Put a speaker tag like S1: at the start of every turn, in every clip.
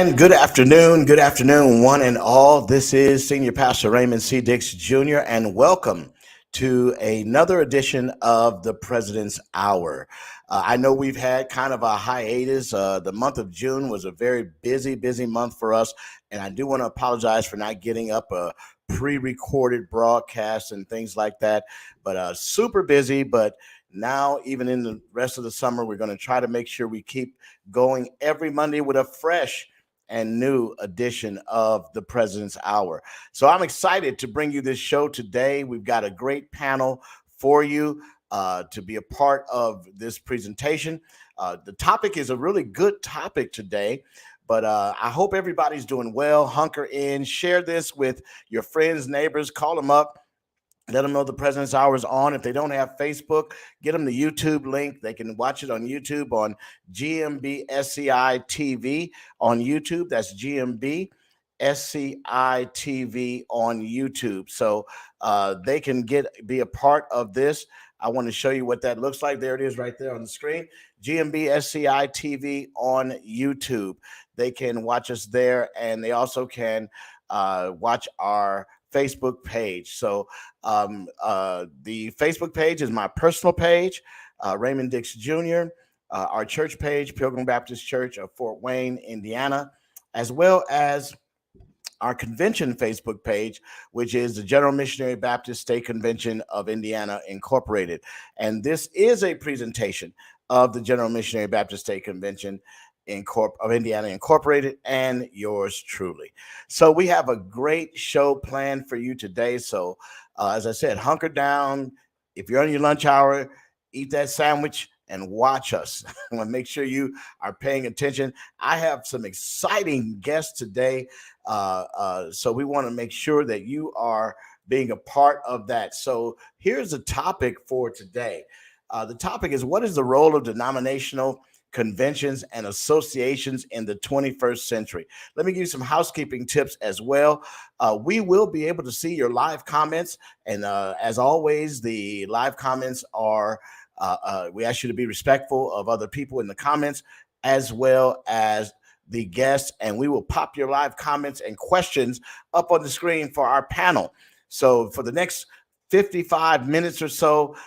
S1: And good afternoon, one and all. This is Senior Pastor Raymond C. Dix Jr., and welcome to another edition of the President's Hour. I know we've had kind of a hiatus. The month of June was a very busy month for us, and I do want to apologize for not getting up a pre-recorded broadcast and things like that, but super busy. But now, even in the rest of the summer, we're going to try to make sure we keep going every Monday with a fresh and new edition of the President's Hour. So I'm excited to bring you this show today. We've got a great panel for you to be a part of this presentation. The topic is a really good topic today, but I hope everybody's doing well. Hunker in, share this with your friends, neighbors, call them up. Let them know the President's Hour is on. If they don't have Facebook, get them the YouTube link. They can watch it on YouTube on GMB SCI TV on YouTube. That's GMB SCI TV on YouTube. So they can be a part of this. I want to show you what that looks like. There it is right there on the screen. GMB SCI TV on YouTube. They can watch us there, and they also can watch our Facebook page. So the Facebook page is my personal page, Raymond Dix Jr., our church page, Pilgrim Baptist Church of Fort Wayne, Indiana, as well as our convention Facebook page, which is the General Missionary Baptist State Convention of Indiana Incorporated. And this is a presentation of the General Missionary Baptist State Convention of Indiana Incorporated and yours truly. So we have a great show planned for you today. So as I said, hunker down. If you're on your lunch hour, eat that sandwich and watch us. I want to make sure you are paying attention. I have some exciting guests today. So we want to make sure that you are being a part of that. So here's the topic for today. The topic is, what is the role of denominational conventions and associations in the 21st century? Let me give you some housekeeping tips as well. We will be able to see your live comments. And as always, the live comments are, we ask you to be respectful of other people in the comments as well as the guests. And we will pop your live comments and questions up on the screen for our panel. So for the next 55 minutes or so,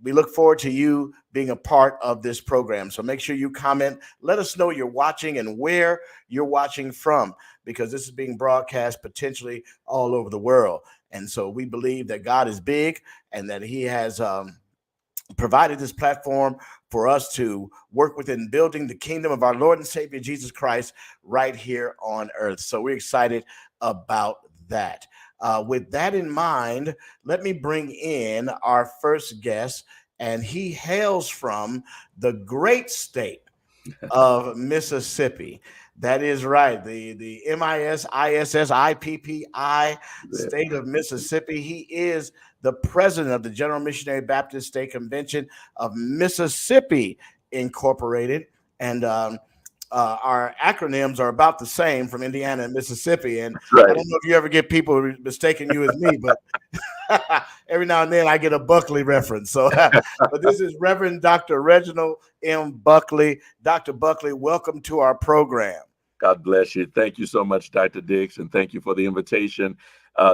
S1: we look forward to you being a part of this program. So make sure you comment. Let us know you're watching and where you're watching from, because this is being broadcast potentially all over the world. And so we believe that God is big and that he has provided this platform for us to work within building the kingdom of our Lord and Savior Jesus Christ right here on earth. So we're excited about that. With that in mind, let me bring in our first guest, and he hails from the great state of Mississippi. That is right, the MISISSIPPI state of Mississippi. He is the president of the General Missionary Baptist State Convention of Mississippi Incorporated, and our acronyms are about the same from Indiana and Mississippi. And right. I don't know if you ever get people mistaking you as me, but every now and then I get a Buckley reference. So, but this is Reverend Dr. Reginald M. Buckley. Dr. Buckley, welcome to our program.
S2: God bless you. Thank you so much, Dr. Dix, and thank you for the invitation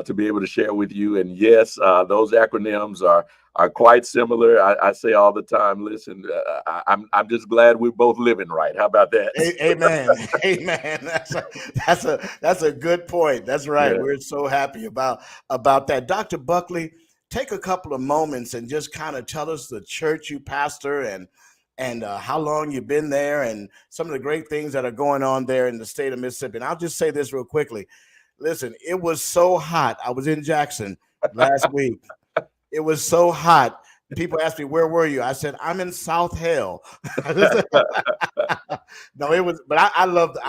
S2: to be able to share with you. And yes, those acronyms are quite similar. I say all the time, listen, I'm just glad we're both living right. How about that?
S1: Amen. Amen. That's a good point. That's right. Yeah. We're so happy about that. Dr. Buckley, take a couple of moments and just kind of tell us the church you pastor and how long you've been there and some of the great things that are going on there in the state of Mississippi. And I'll just say this real quickly. Listen, it was so hot. I was in Jackson last week. It was so hot. People asked me, where were you? I said, I'm in South Hell. No, it was, but I love it.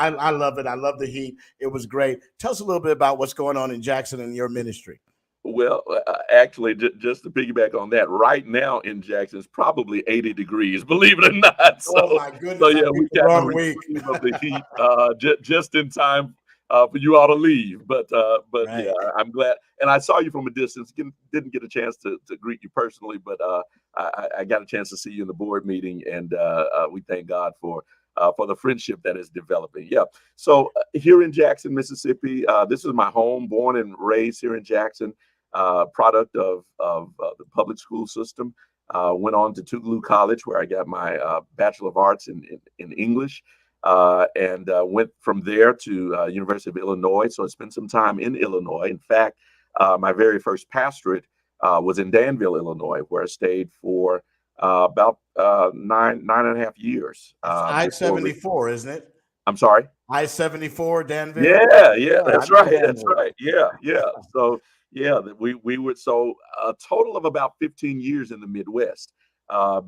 S1: I love the heat. It was great. Tell us a little bit about what's going on in Jackson and your ministry.
S2: Well, actually, just to piggyback on that, right now in Jackson, it's probably 80 degrees, believe it or not.
S1: Oh, my goodness.
S2: So yeah, we got the receive of the heat just in time for you all to leave. But right. Yeah, I'm glad. And I saw you from a distance. Didn't get a chance to greet you personally, but I got a chance to see you in the board meeting, and we thank God for for the friendship that is developing. Yeah. So here in Jackson, Mississippi, this is my home, born and raised here in Jackson, product of the public school system. Went on to Tougaloo College, where I got my Bachelor of Arts in English, and went from there to University of Illinois. So I spent some time in Illinois. In fact, my very first pastorate was in Danville, Illinois, where I stayed for about nine and a half years.
S1: I-74, isn't it?
S2: I'm sorry.
S1: I-74, Danville.
S2: Yeah,
S1: I
S2: that's
S1: know
S2: right. That's
S1: Danville.
S2: right. Yeah. So yeah, we were so a total of about 15 years in the Midwest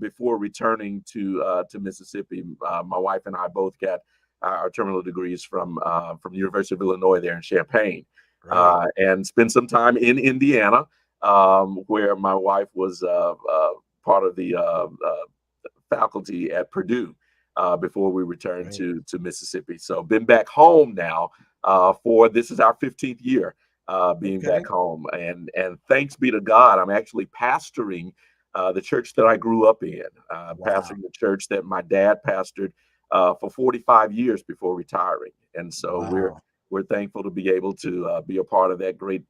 S2: before returning to Mississippi. My wife and I both got our terminal degrees from the University of Illinois there in Champaign,
S1: Right.
S2: and spent some time in Indiana, where my wife was part of the faculty at Purdue before we returned
S1: Right.
S2: to Mississippi. So been back home now for this is our 15th year being
S1: Okay.
S2: back home, and thanks be to God, I'm actually pastoring the church that I grew up in,
S1: Wow.
S2: pastoring the church that my dad pastored for 45 years before retiring, and so
S1: Wow.
S2: we're thankful to be able to be a part of that great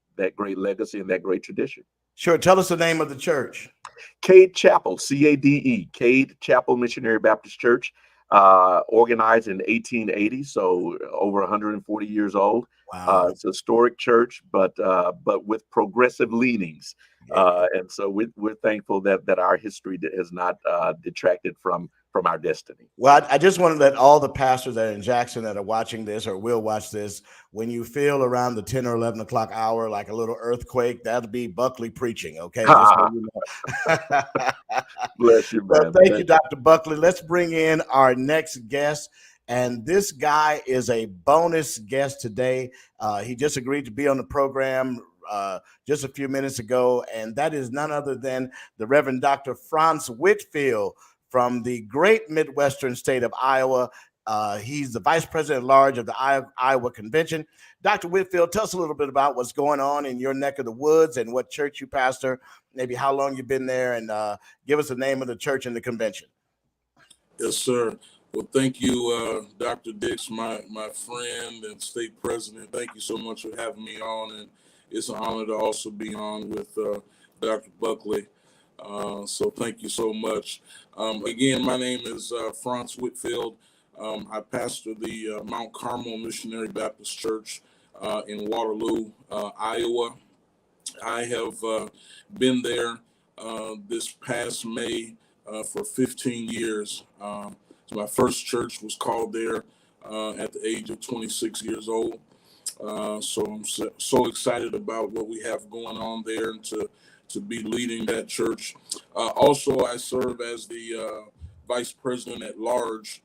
S2: legacy and that great tradition.
S1: Sure. Tell us the name of the church.
S2: Cade Chapel, CADE, Cade Chapel Missionary Baptist Church, organized in 1880, so over 140 years old.
S1: Wow.
S2: It's a historic church, but with progressive leanings,
S1: Yeah.
S2: and so we're thankful that our history has not detracted from our destiny.
S1: Well, I just want to let all the pastors that are in Jackson that are watching this or will watch this, when you feel around the 10 or 11 o'clock hour, like a little earthquake, that'll be Buckley preaching. Okay. Just so you know.
S2: Bless you,
S1: Well,
S2: man.
S1: thank you, Dr. Buckley. Let's bring in our next guest. And this guy is a bonus guest today. He just agreed to be on the program just a few minutes ago. And that is none other than the Reverend Dr. Franz Whitfield from the great Midwestern state of Iowa. He's the vice president at large of the Iowa Convention. Dr. Whitfield, tell us a little bit about what's going on in your neck of the woods and what church you pastor, maybe how long you've been there, and give us the name of the church and the convention.
S3: Yes, sir. Well, thank you, Dr. Dix, my friend and state president. Thank you so much for having me on, and it's an honor to also be on with Dr. Buckley. So thank you so much. Again, my name is Franz Whitfield. I pastor the Mount Carmel Missionary Baptist Church in Waterloo, Iowa. I have been there this past May for 15 years. So my first church was called there at the age of 26 years old. So I'm so excited about what we have going on there and to be leading that church. Also, I serve as the vice president at large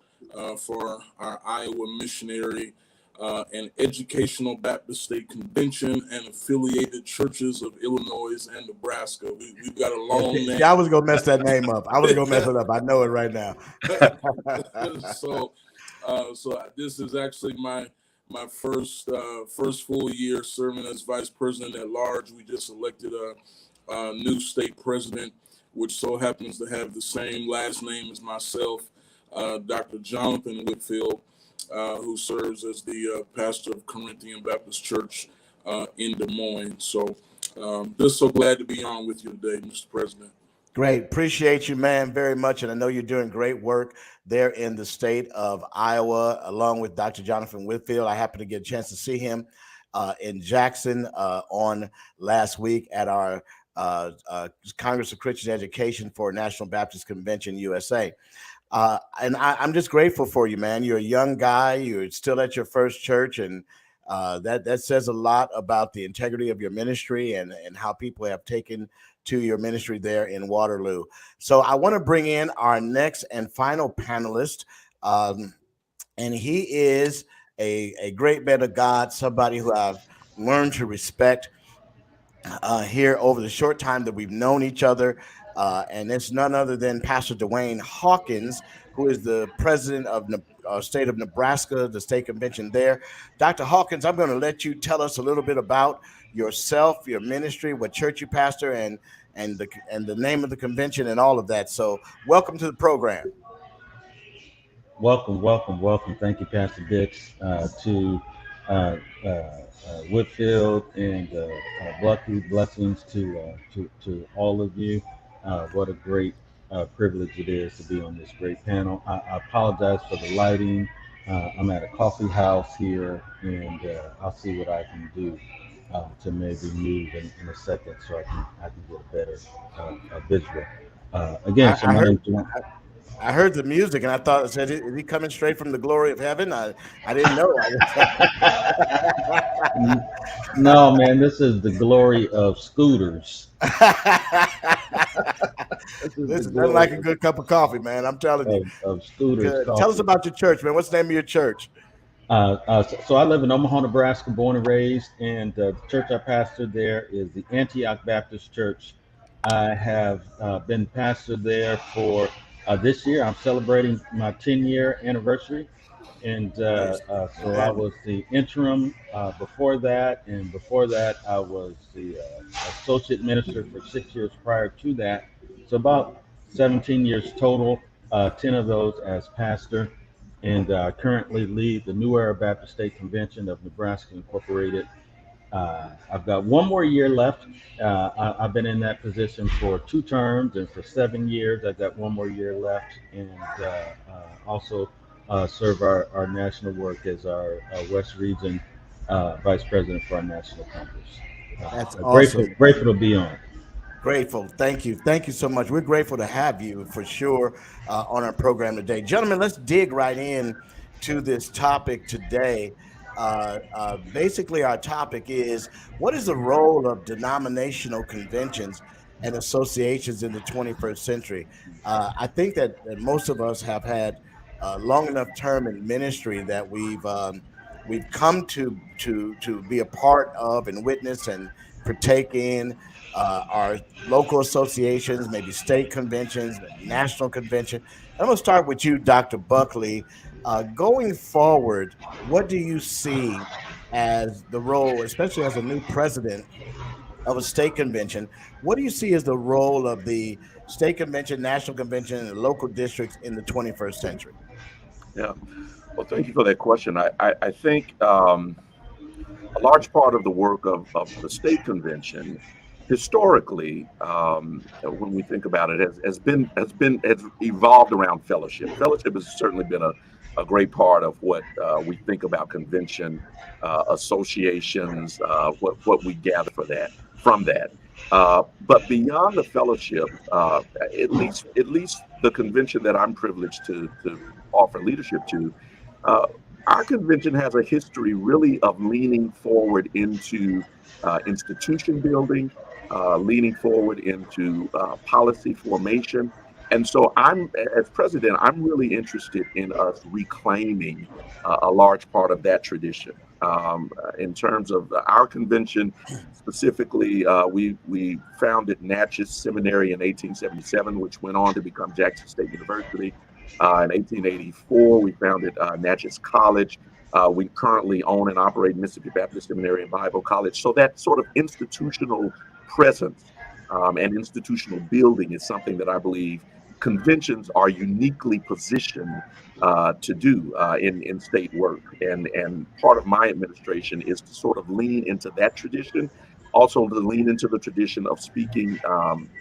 S3: for our Iowa Missionary and Educational Baptist State Convention and affiliated churches of Illinois and Nebraska. We've got a long name.
S1: Yeah, I was going to mess that name up. I was going to mess it up. I know it right now.
S3: So this is actually my first full year serving as vice president at large. We just elected a new state president, which so happens to have the same last name as myself, Dr. Jonathan Whitfield, who serves as the pastor of Corinthian Baptist Church in Des Moines. So just so glad to be on with you today, Mr. President.
S1: Great. Appreciate you, man, very much. And I know you're doing great work there in the state of Iowa, along with Dr. Jonathan Whitfield. I happened to get a chance to see him in Jackson on last week at our Congress of Christian Education for National Baptist Convention USA. And I'm just grateful for you, man. You're a young guy. You're still at your first church, and that says a lot about the integrity of your ministry and how people have taken to your ministry there in Waterloo. So I want to bring in our next and final panelist, and he is a great man of God, somebody who I've learned to respect here over the short time that we've known each other. And it's none other than Pastor Dwayne Hawkins, who is the president of the state of Nebraska, the state convention there. Dr. Hawkins, I'm going to let you tell us a little bit about yourself, your ministry, what church you pastor, and the name of the convention and all of that. So welcome to the program.
S4: Welcome, welcome, welcome. Thank you, Pastor Dix, to Whitfield and blessings to all of you. What a great privilege it is to be on this great panel. I apologize for the lighting. I'm at a coffee house here, and I'll see what I can do to maybe move in a second so I can get a better visual. Again,
S1: I,
S4: so
S1: I
S4: my
S1: heard
S4: name's Juan.
S1: I heard the music and I thought it said, "Is he coming straight from the glory of heaven?" I didn't know. I
S4: No, man, this is the glory of scooters. This is the
S1: Listen, nothing like
S4: glory
S1: a good cup of coffee, man. I'm telling you.
S4: of scooters
S1: Good. Tell us
S4: coffee.
S1: about your church, man. What's the name of your church?
S4: So I live in Omaha, Nebraska, born and raised, and the church I pastor there is the Antioch Baptist Church. I have been pastor there for this year. I'm celebrating my 10-year anniversary, and
S1: Praise.
S4: so I
S1: Amen.
S4: was the interim before that, and before that I was the associate minister for 6 years prior to that. So about 17 years total, 10 of those as pastor, and currently lead the New Era Baptist State Convention of Nebraska Incorporated. I've got one more year left. I've been in that position for 2 terms, and for 7 years, I've got one more year left, and also serve our national work as our West Region Vice President for our national campus.
S1: That's
S4: Grateful,
S1: awesome.
S4: grateful to be on.
S1: Grateful. Thank you. Thank you so much. We're grateful to have you for sure on our program today. Gentlemen, let's dig right in to this topic today. Basically, our topic is what is the role of denominational conventions and associations in the 21st century? I think that most of us have had long enough term in ministry that we've come to be a part of and witness and partake in our local associations, maybe state conventions, national convention. I'm going to start with you, Dr. Buckley. Going forward, what do you see as the role, especially as a new president of a state convention? What do you see as the role of the state convention, national convention, and local districts in the 21st century?
S2: Yeah. Well, thank you for that question. I think a large part of the work of the state convention historically, when we think about it, has evolved around fellowship. Fellowship has certainly been a great part of what we think about convention associations, what we gather from that. But beyond the fellowship, at least the convention that I'm privileged to offer leadership to, uh, our convention has a history really of leaning forward into institution building, leaning forward into policy formation. And so as president, I'm really interested in us reclaiming a large part of that tradition. In terms of our convention, specifically, we founded Natchez Seminary in 1877, which went on to become Jackson State University. In 1884, we founded Natchez College. We currently own and operate Mississippi Baptist Seminary and Bible College. So that sort of institutional presence and institutional building is something that I believe conventions are uniquely positioned to do in state work. And part of my administration is to sort of lean into that tradition, also to lean into the tradition of speaking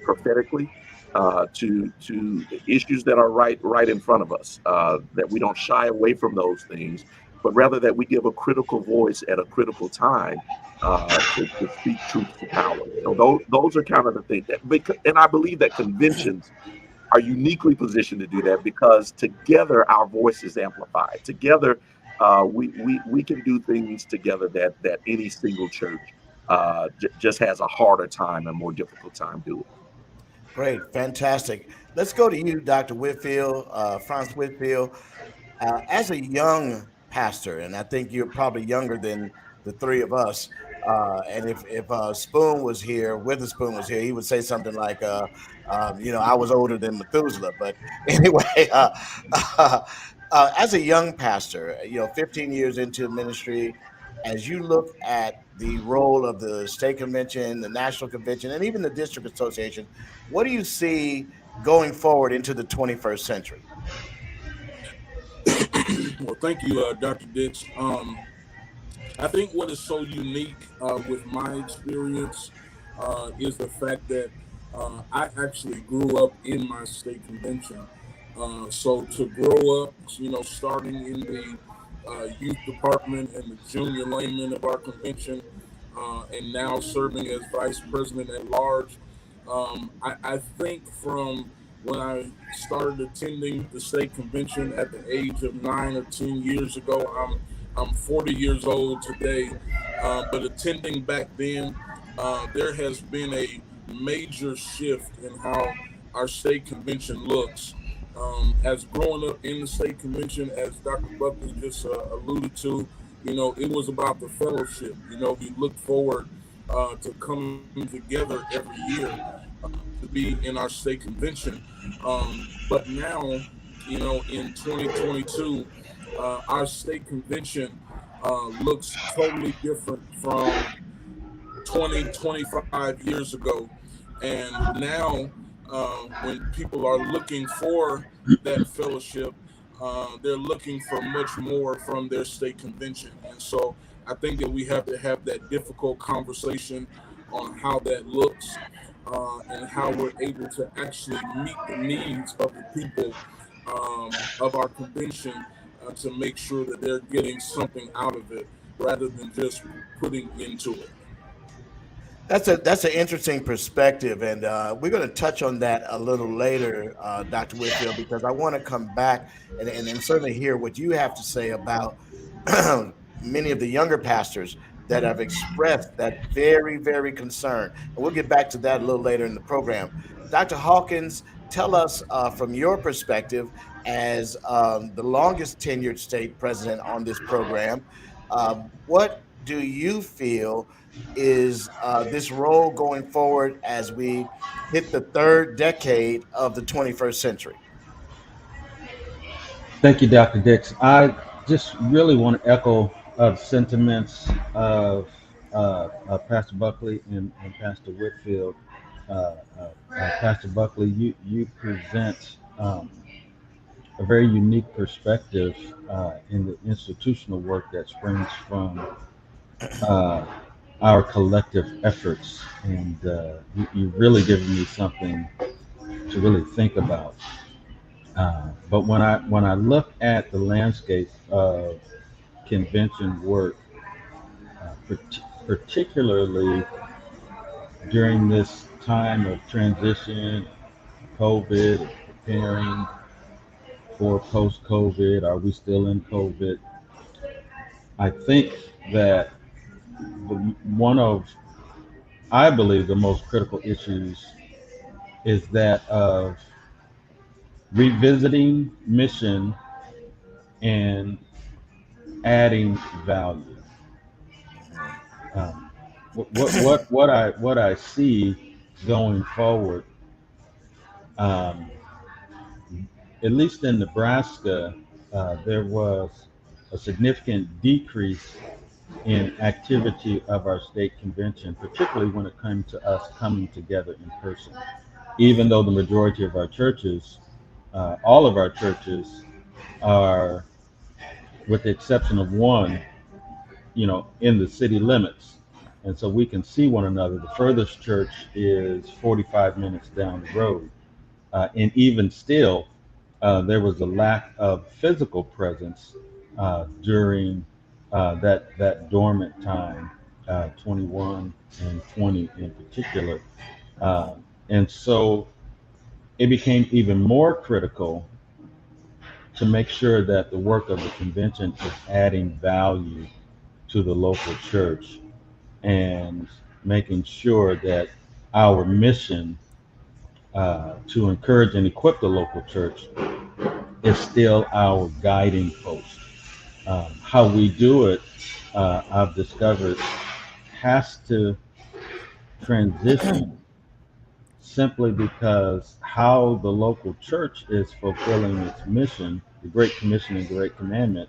S2: prophetically to issues that are right in front of us. That we don't shy away from those things, but rather that we give a critical voice at a critical time to speak truth to power. So those are kind of the things and I believe that conventions are uniquely positioned to do that because together our voice is amplified. Together, we can do things together that any single church just has a harder time and more difficult time doing.
S1: Great, fantastic. Let's go to you, Dr. Whitfield, Franz Whitfield. As a young pastor, and I think you're probably younger than the three of us. And if Spoon was here, Witherspoon was here, he would say something like, I was older than Methuselah. But anyway, uh, as a young pastor, 15 years into ministry, as you look at the role of the state convention, the national convention, and even the district association, what do you see going forward into the 21st century?
S3: Well, thank you, Dr. Dix. I think what is so unique with my experience is the fact that I actually grew up in my state convention. So to grow up, starting in the youth department and the junior layman of our convention, and now serving as vice president at large, I think from when I started attending the state convention at the age of 9 or 10 years ago, I'm 40 years old today, but attending back then, there has been a major shift in how our state convention looks. As growing up in the state convention, as Dr. Buckley just alluded to, it was about the fellowship. We look forward to coming together every year to be in our state convention. But now, in 2022, our state convention looks totally different from 20, 25 years ago. And now, when people are looking for that fellowship, they're looking for much more from their state convention. And so I think that we have to have that difficult conversation on how that looks, and how we're able to actually meet the needs of the people of our convention, to make sure that they're getting something out of it rather than just putting into it.
S1: That's an interesting perspective, and we're going to touch on that a little later, Dr. Whitfield, because I want to come back and certainly hear what you have to say about many of the younger pastors that have expressed that very concern. And we'll get back to that a little later in the program. Dr. Hawkins, tell us from your perspective as the longest tenured state president on this program, what do you feel is this role going forward as we hit the third decade of the 21st century?
S4: Thank you, Dr. Dix. I just really want to echo sentiments of Pastor Buckley and Pastor Whitfield. Pastor Buckley, you present a very unique perspective in the institutional work that springs from uh, our collective efforts, and you really given me something to really think about. But when I look at the landscape of convention work, particularly during this time of transition, COVID, preparing for post-COVID, are we still in COVID? I think that one of, I believe, the most critical issues is that of revisiting mission and adding value. Um, what I see going forward, um, at least in Nebraska, there was a significant decrease in activity of our state convention, particularly when it came to us coming together in person. Even though the majority of our churches, all of our churches, are, with the exception of one, in the city limits. And so we can see one another. The furthest church is 45 minutes down the road. And even still, there was a lack of physical presence during that dormant time, 21 and 20 in particular. Uh, and so it became even more critical to make sure that the work of the convention is adding value to the local church and making sure that our mission to encourage and equip the local church is still our guiding post. How we do it, I've discovered, has to transition simply because how the local church is fulfilling its mission, the Great Commission and Great Commandment,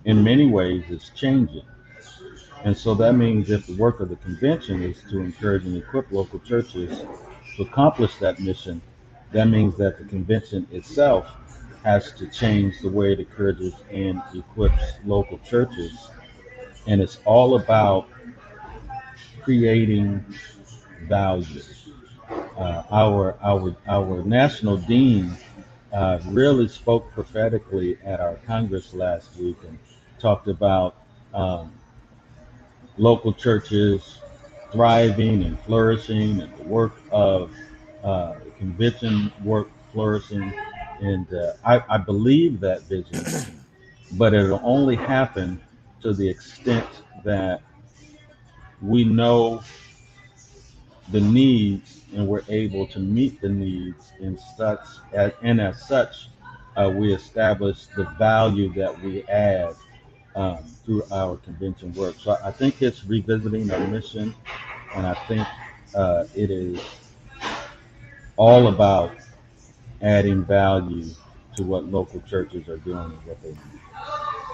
S4: in many ways is changing. And so that means if the work of the convention is to encourage and equip local churches to accomplish that mission, that means that the convention itself has to change the way it encourages and equips local churches. And it's all about creating value. Our national dean really spoke prophetically at our Congress last week and talked about um, local churches thriving and flourishing, and the work of convention work flourishing. And I believe that vision, but it'll only happen to the extent that we know the needs and we're able to meet the needs in and as such we establish the value that we add through our convention work. So I think it's revisiting our mission, and I think it is all about adding value to what local churches are doing and what they need.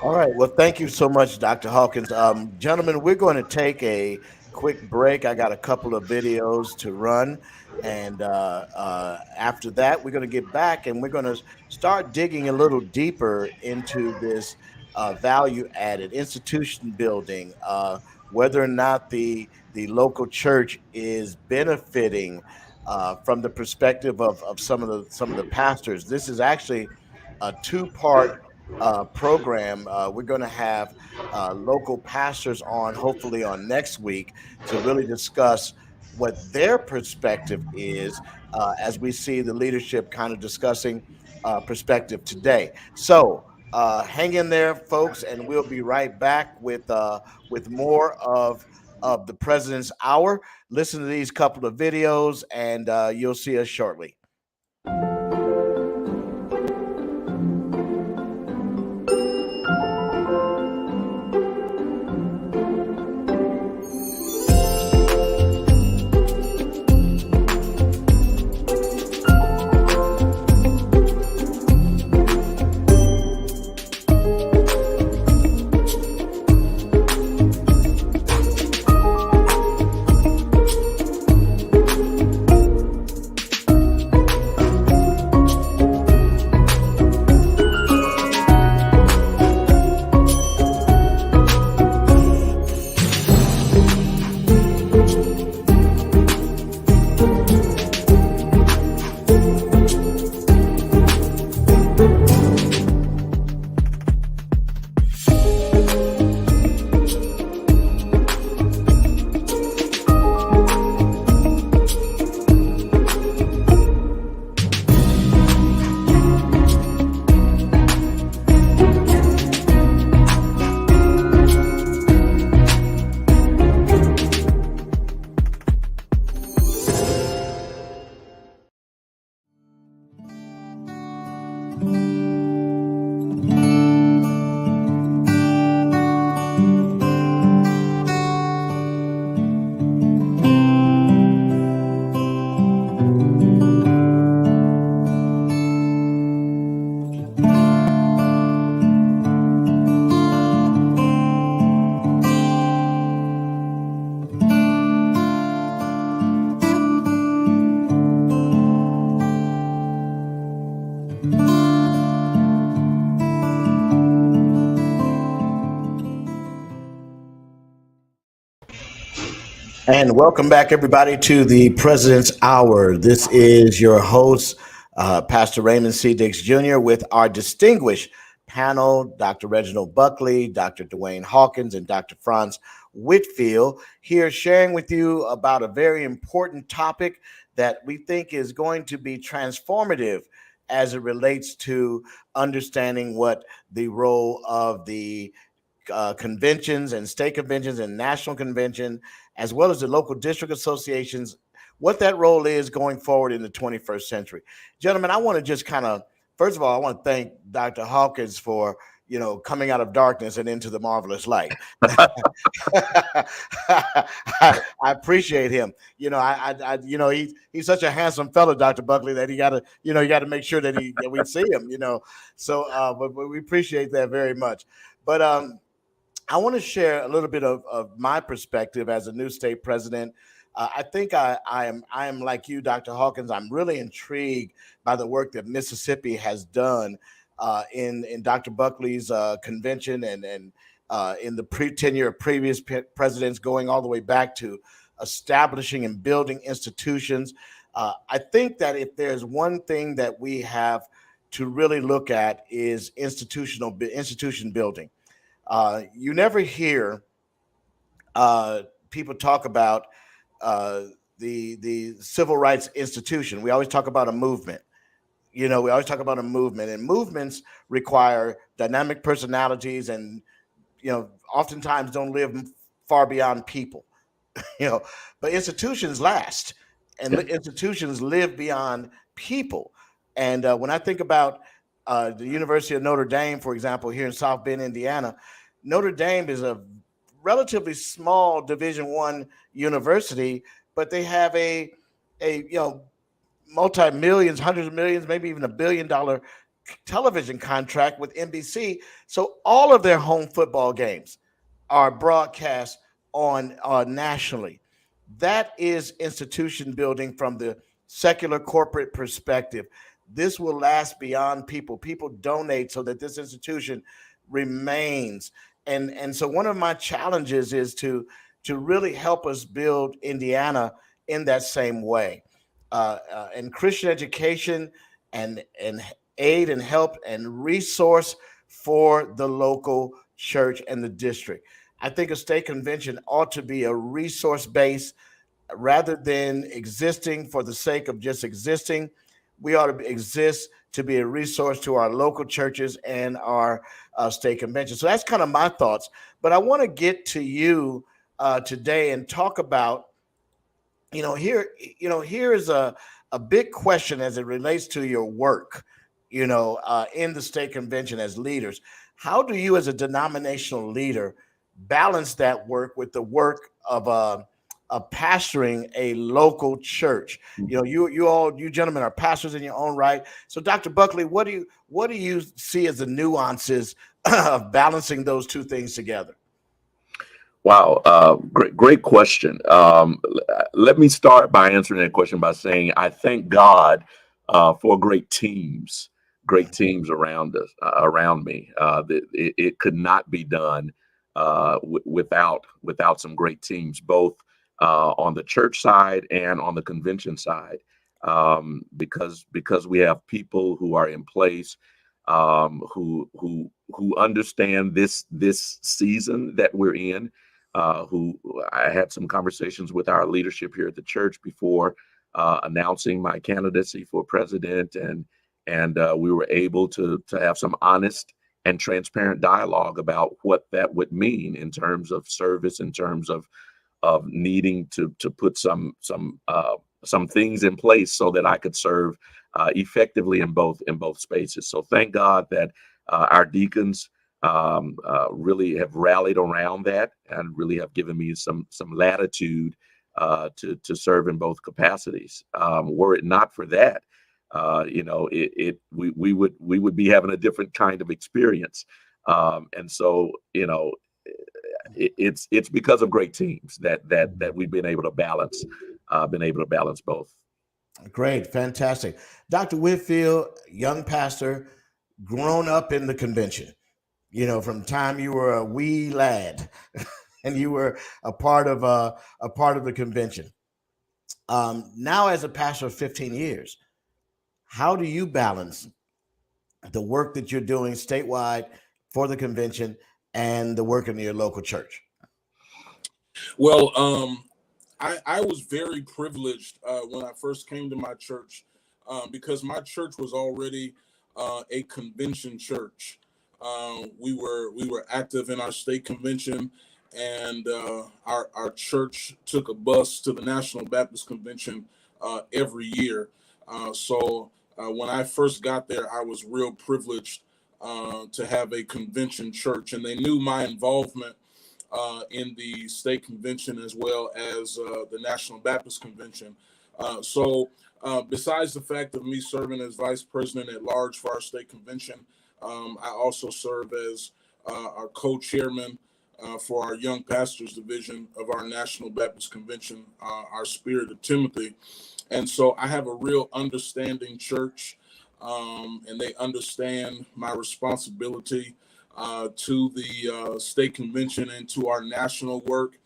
S1: All right. Well, thank you so much, Dr. Hawkins. Gentlemen, we're going to take a quick break. I got a couple of videos to run. And after that, we're going to get back and we're going to start digging a little deeper into this value added institution building, whether or not the local church is benefiting from the perspective of some of the pastors. This is actually a two-part program. We're going to have local pastors on, hopefully on next week, to really discuss what their perspective is as we see the leadership kind of discussing perspective today. So hang in there, folks, and we'll be right back with more of the President's Hour. Listen to these couple of videos, and you'll see us shortly. And welcome back, everybody, to the President's Hour. This is your host, Pastor Raymond C. Dix Jr., with our distinguished panel, Dr. Reginald Buckley, Dr. Dwayne Hawkins, and Dr. Franz Whitfield, here sharing with you about a very important topic that we think is going to be transformative as it relates to understanding what the role of the conventions and state conventions and national convention, as well as the local district associations, what that role is going forward in the 21st century. Gentlemen, I want to just kind of, first of all, I want to thank Dr. Hawkins for, coming out of darkness and into the marvelous light. I appreciate him. He's such a handsome fellow, Dr. Buckley, that you got to make sure that we see him. So but we appreciate that very much. But I want to share a little bit of my perspective as a new state president. I think I am like you, Dr. Hawkins. I'm really intrigued by the work that Mississippi has done in Dr. Buckley's convention and in the tenure of previous presidents, going all the way back to establishing and building institutions. I think that if there's one thing that we have to really look at is institution building. You never hear people talk about the civil rights institution. We always talk about a movement. We always talk about a movement, and movements require dynamic personalities, and oftentimes don't live far beyond people. But institutions last, and institutions live beyond people. And when I think about the University of Notre Dame, for example, here in South Bend, Indiana, Notre Dame is a relatively small Division I university, but they have a multi-millions, hundreds of millions, maybe even $1 billion television contract with NBC. So all of their home football games are broadcast on nationally. That is institution building from the secular corporate perspective. This will last beyond people. People donate so that this institution remains. And so one of my challenges is to really help us build Indiana in that same way. And Christian education and aid and help and resource for the local church and the district. I think a state convention ought to be a resource base rather than existing for the sake of just existing. We ought to exist to be a resource to our local churches and our state convention. So that's kind of my thoughts. But I want to get to you today and talk about, here is a big question as it relates to your work, in the state convention as leaders. How do you, as a denominational leader, balance that work with the work of pastoring a local church? You gentlemen are pastors in your own right. So, Dr. Buckley, what do you see as the nuances of balancing those two things together?
S2: Wow, great question. Let me start by answering that question by saying I thank God for great teams around us, around me. It could not be done without some great teams, both on the church side and on the convention side, because we have people who are in place who understand this season that we're in. Who I had some conversations with our leadership here at the church before announcing my candidacy for president, and we were able to have some honest and transparent dialogue about what that would mean in terms of service, in terms of needing to put some things in place so that I could serve effectively in both spaces. So thank God that our deacons really have rallied around that and really have given me some latitude to serve in both capacities. Were it not for that, we would be having a different kind of experience. And so, it's because of great teams that we've been able to balance both.
S1: Great, fantastic. Dr. Whitfield, young pastor, grown up in the convention. From the time you were a wee lad, and you were a part of the convention. Now, as a pastor of 15 years, how do you balance the work that you're doing statewide for the convention and the work in your local church?
S3: Well, I was very privileged when I first came to my church because my church was already a convention church. We were active in our state convention, and our church took a bus to the National Baptist Convention every year. So when I first got there, I was real privileged to have a convention church, and they knew my involvement in the state convention as well as the National Baptist Convention. So besides the fact of me serving as vice president at large for our state convention, I also serve as our co-chairman for our Young Pastors Division of our National Baptist Convention, our Spirit of Timothy. And so I have a real understanding church. and they understand my responsibility to the state convention and to our national work.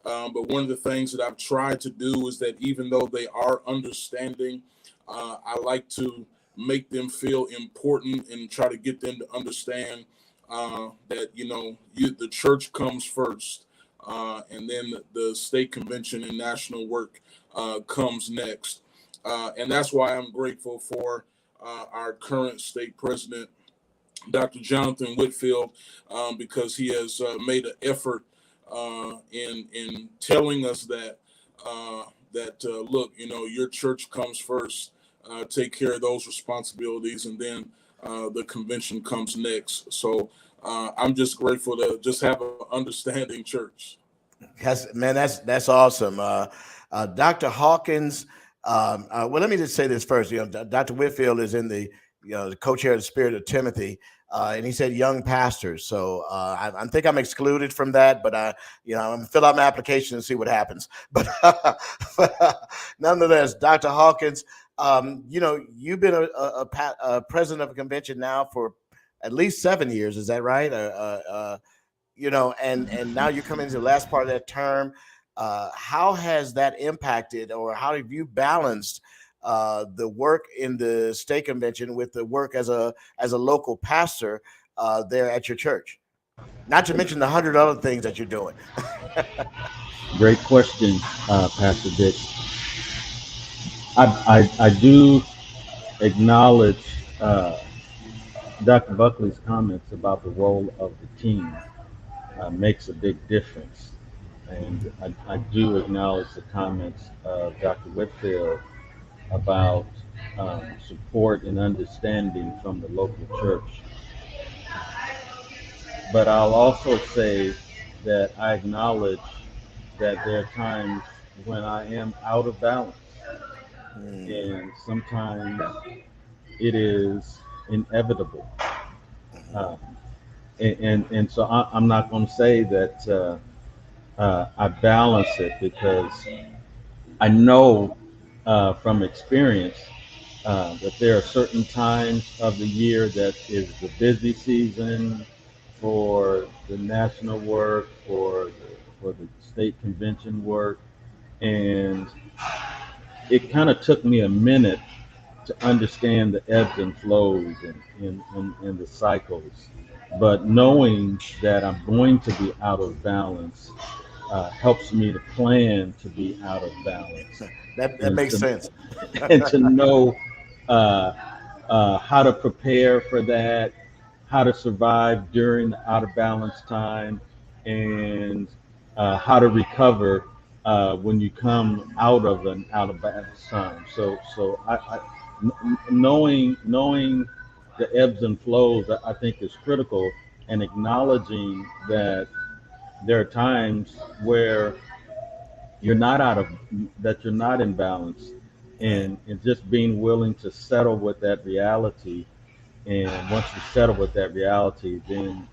S3: But one of the things that I've tried to do is that even though they are understanding, I like to make them feel important and try to get them to understand that the church comes first, and then the state convention and national work comes next. And that's why I'm grateful for our current state president, Dr. Jonathan Whitfield, because he has made an effort in telling us that look, your church comes first. Take care of those responsibilities, and then the convention comes next. So I'm just grateful to just have an understanding church.
S1: That's awesome. Dr. Hawkins. Well, let me just say this first. Dr. Whitfield is in the co-chair of the Spirit of Timothy, and he said young pastors. So I think I'm excluded from that, but I'm gonna fill out my application and see what happens. But, nonetheless, Dr. Hawkins, you've been a president of a convention now for at least 7 years. Is that right? And now you're coming to the last part of that term. How has that impacted, or how have you balanced the work in the state convention with the work as a local pastor there at your church? Not to mention the 100 other things that you're doing.
S4: Great question, Pastor Dix. I do acknowledge Dr. Buckley's comments about the role of the team makes a big difference. And I do acknowledge the comments of Dr. Whitfield about support and understanding from the local church. But I'll also say that I acknowledge that there are times when I am out of balance. And sometimes it is inevitable. And so I'm not going to say that I balance it, because I know from experience that there are certain times of the year that is the busy season for the national work, for the state convention work, and it kind of took me a minute to understand the ebbs and flows and the cycles. But knowing that I'm going to be out of balance helps me to plan to be out of balance.
S1: That makes sense.
S4: And to know how to prepare for that, how to survive during the out of balance time, and how to recover when you come out of an out of balance time. So knowing the ebbs and flows, I think, is critical, and acknowledging that there are times where you're not you're not in balance, and just being willing to settle with that reality. And once you settle with that reality, then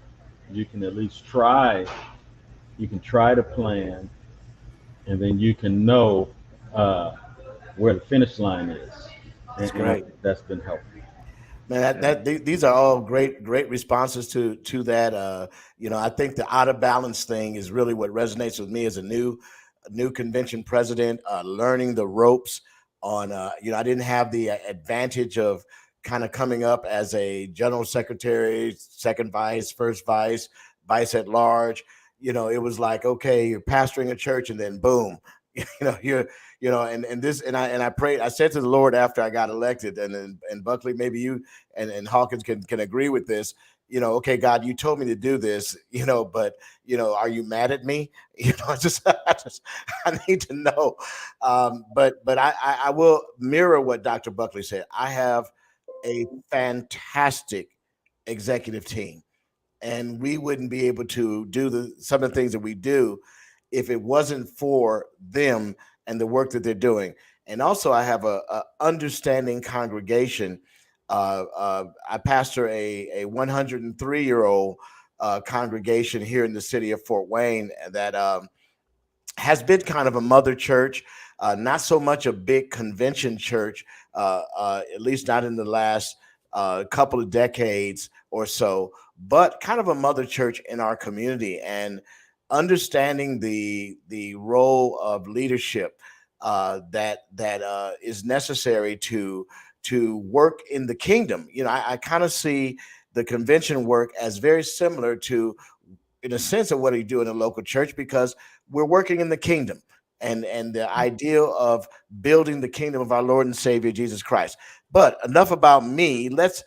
S4: you can at least try. You can try to plan, and then you can know where the finish line is.
S1: That's
S4: And I
S1: great.
S4: think that's been helpful.
S1: Man, these are all great responses to that. I think the out of balance thing is really what resonates with me as a new convention president, learning the ropes on. I didn't have the advantage of kind of coming up as a general secretary, second vice, first vice, vice at large. It was like, okay, you're pastoring a church, and then boom, you're and this, and I prayed. I said to the Lord after I got elected, and Buckley, maybe you and Hawkins can agree with this. Okay, God, you told me to do this, but are you mad at me? I need to know. But I will mirror what Dr. Buckley said. I have a fantastic executive team, and we wouldn't be able to do some of the things that we do if it wasn't for them and the work that they're doing. And also, I have a understanding congregation. I pastor a 103-year-old congregation here in the city of Fort Wayne that has been kind of a mother church, not so much a big convention church, at least not in the last a couple of decades or so, but kind of a mother church in our community, and understanding the role of leadership that is necessary to work in the kingdom. You know, I kind of see the convention work as very similar to, in a sense, of what you do in a local church, because we're working in the kingdom, and the ideal of building the kingdom of our Lord and Savior Jesus Christ. But enough about me. Let's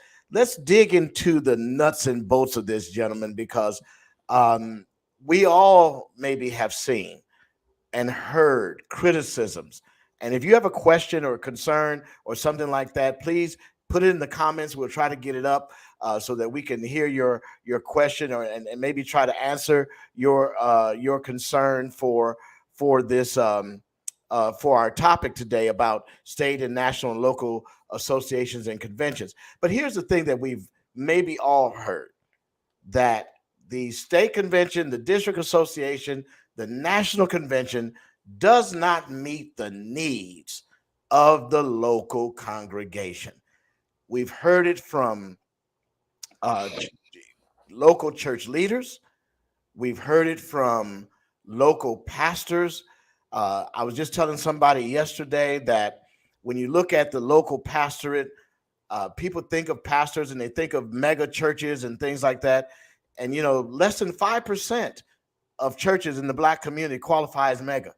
S1: dig into the nuts and bolts of this, gentlemen, because um, we all maybe have seen and heard criticisms. And if you have a question or a concern or something like that, please put it in the comments. We'll try to get it up so that we can hear your question, or and maybe try to answer your concern for this for our topic today about state and national and local associations and conventions. But here's the thing that we've maybe all heard, that the state convention, the district association, the national convention does not meet the needs of the local congregation. We've heard it from uh, local church leaders. We've heard it from local pastors. I was just telling somebody yesterday that when you look at the local pastorate, people think of pastors and they think of mega churches and things like that. And, you know, less than 5% of churches in the Black community qualify as mega.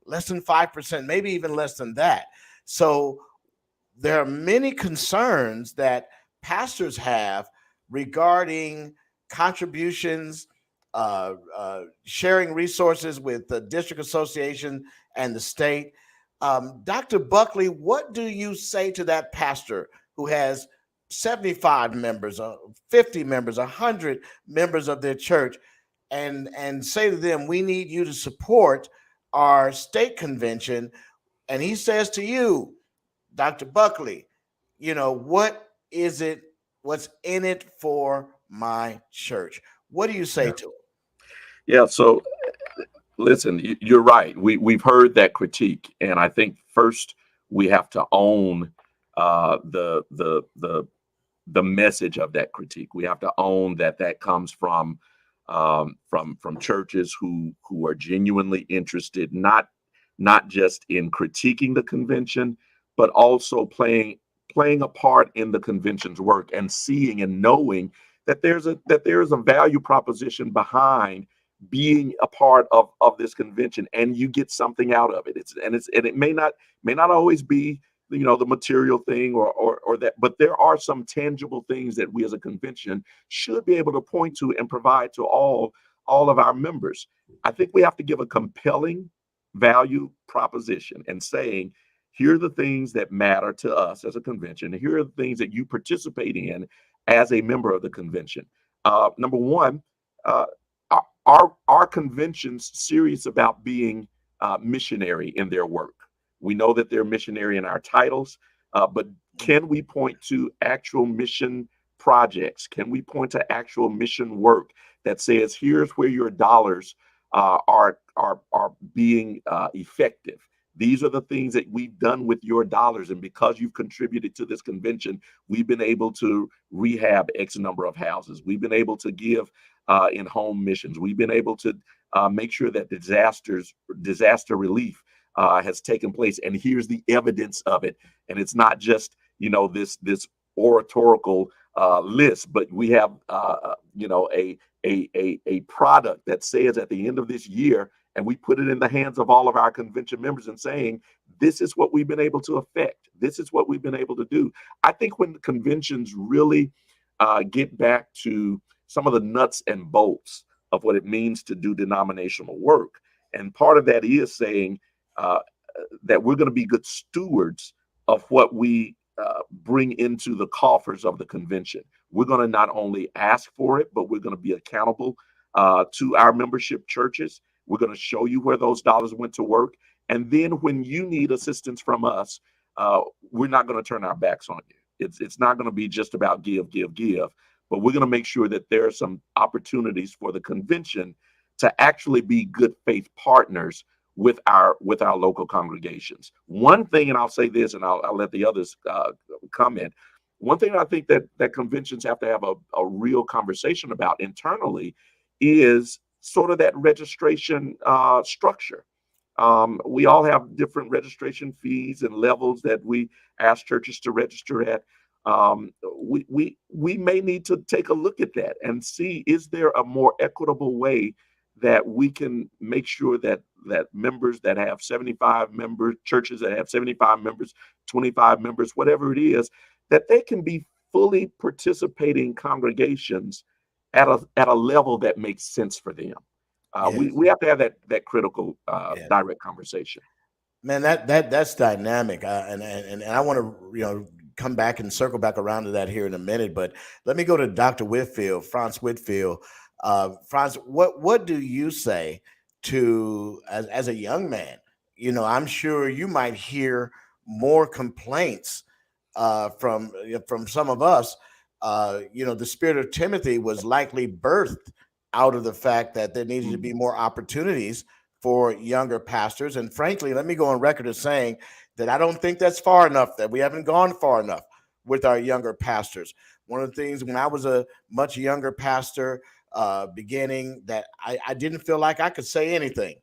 S1: Less than 5%, maybe even less than that. So there are many concerns that pastors have regarding contributions, sharing resources with the district association and the state. Dr. Buckley, what do you say to that pastor who has 75 members, 50 members, 100 members of their church, and say to them, we need you to support our state convention? And he says to you, Dr. Buckley, you know, what is it? What's in it for my church? What do you say to him?
S2: Yeah. So listen, you're right. We've heard that critique, and I think first we have to own the message of that critique. We have to own that that comes from churches who are genuinely interested, not just in critiquing the convention, but also playing a part in the convention's work, and seeing and knowing that there is a value proposition behind being a part of this convention, and you get something out of it. And it may not always be, you know, the material thing or that, but there are some tangible things that we as a convention should be able to point to and provide to all of our members. I think we have to give a compelling value proposition and saying, here are the things that matter to us as a convention. Here are the things that you participate in as a member of the convention. Number one, our conventions serious about being missionary in their work. We know that they're missionary in our titles, but can we point to actual mission projects? Can we point to actual mission work that says, here's where your dollars are being effective? These are the things that we've done with your dollars, and because you've contributed to this convention, we've been able to rehab X number of houses. We've been able to give in home missions. We've been able to make sure that disaster relief has taken place, and here's the evidence of it. And it's not just, you know, this oratorical list, but we have you know, a product that says at the end of this year, and we put it in the hands of all of our convention members and saying, this is what we've been able to affect. This is what we've been able to do. I think when the conventions really get back to some of the nuts and bolts of what it means to do denominational work, and part of that is saying that we're going to be good stewards of what we bring into the coffers of the convention. We're going to not only ask for it, but we're going to be accountable to our membership churches. We're going to show you where those dollars went to work. And then when you need assistance from us, we're not going to turn our backs on you. It's not going to be just about give, but we're going to make sure that there are some opportunities for the convention to actually be good faith partners with our local congregations. One thing, and I'll say this, and I'll let the others comment. one thing I think that conventions have to have a real conversation about internally is sort of that registration structure. We all have different registration fees and levels that we ask churches to register at. We may need to take a look at that and see, is there a more equitable way that we can make sure that members that have 75 members, churches that have 75 members, 25 members, whatever it is, that they can be fully participating congregations at a level that makes sense for them.
S1: Yes.
S2: We have to have that critical
S1: Yeah.
S2: direct conversation.
S1: Man, that's dynamic, and I want to come back and circle back around to that here in a minute. But let me go to Dr. Whitfield, Franz Whitfield. Franz, what do you say to as a young man? I'm sure you might hear more complaints from some of us. The spirit of Timothy was likely birthed out of the fact that there needed to be more opportunities for younger pastors. And frankly, let me go on record as saying that I don't think that's far enough, that we haven't gone far enough with our younger pastors. One of the things when I was a much younger pastor, beginning, that I didn't feel like I could say anything,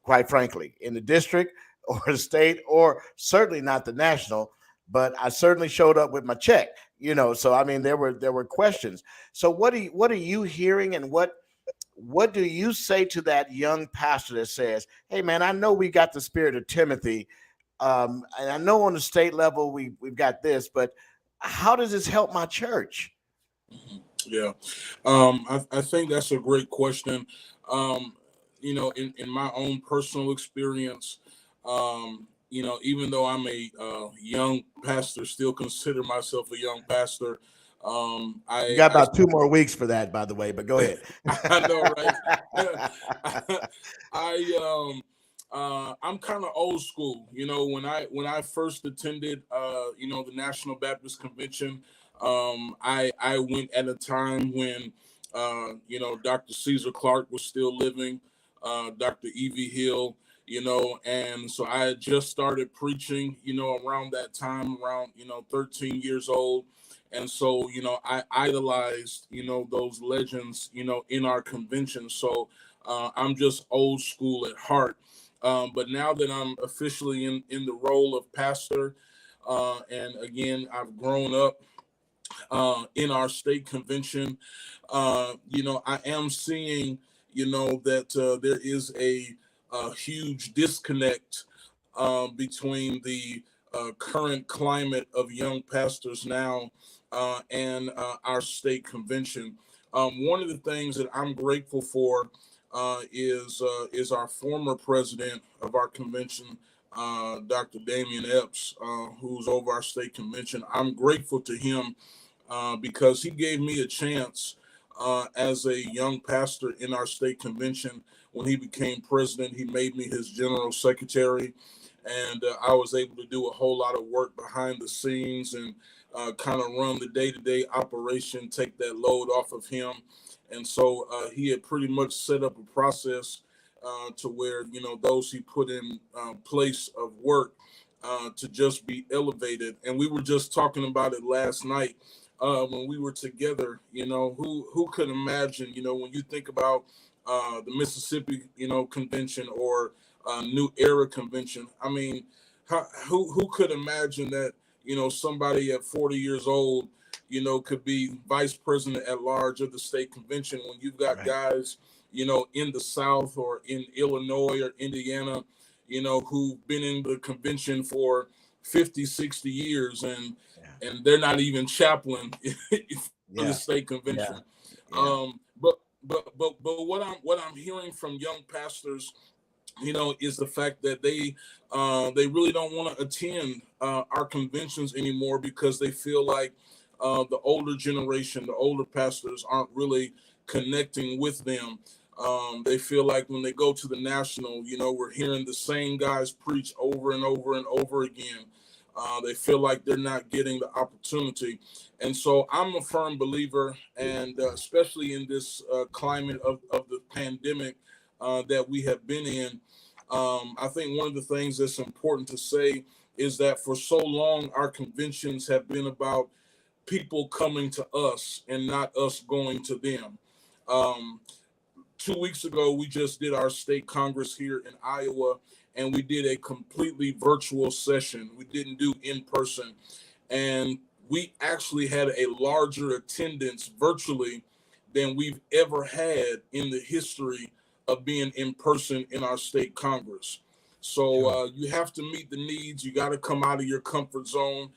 S1: quite frankly, in the district or the state, or certainly not the national, but I certainly showed up with my check, so I mean there were questions. So what are you hearing, and what do you say to that young pastor that says, hey man, I know we got the spirit of Timothy, and I know on the state level we've got this, but how does this help my church?
S3: Yeah, I think that's a great question. In my own personal experience, even though I'm a young pastor, still consider myself a young pastor.
S1: You got about 2 more weeks for that, by the way, but go ahead.
S3: I know, right? I'm kind of old school. When I first attended, the National Baptist Convention, I went at a time when, Dr. Caesar Clark was still living, Dr. Evie Hill, and so I had just started preaching, around that time, around 13 years old. And so, I idolized, those legends, in our convention. So I'm just old school at heart. But now that I'm officially in the role of pastor, and again, I've grown up in our state convention, I am seeing, that there is a huge disconnect between the current climate of young pastors now and our state convention. One of the things that I'm grateful for is our former president of our convention, Dr. Damian Epps, who's over our state convention. I'm grateful to him because he gave me a chance as a young pastor in our state convention. When he became president, he made me his general secretary, and I was able to do a whole lot of work behind the scenes and kind of run the day-to-day operation, take that load off of him. And so he had pretty much set up a process to where, those he put in place of work to just be elevated. And we were just talking about it last night when we were together. Who could imagine, when you think about the Mississippi, convention, or New Era convention. I mean, who could imagine that, somebody at 40 years old, could be vice president at large of the state convention when you've got
S1: Right.
S3: guys, in the South or in Illinois or Indiana, who've been in the convention for 50, 60 years, and they're not even chaplain for the state convention.
S1: Yeah.
S3: But what I'm hearing from young pastors, is the fact that they really don't want to attend our conventions anymore because they feel like the older generation, the older pastors, aren't really connecting with them. They feel like when they go to the national, we're hearing the same guys preach over and over and over again. They feel like they're not getting the opportunity. And so I'm a firm believer, and especially in this climate of the pandemic that we have been in, I think one of the things that's important to say is that for so long, our conventions have been about people coming to us and not us going to them. Um, 2 weeks ago, we just did our state congress here in Iowa, and we did a completely virtual session. We didn't do in person, and we actually had a larger attendance virtually than we've ever had in the history of being in person in our state congress. So
S1: Sure.
S3: you have to meet the needs. You got to come out of your comfort zone,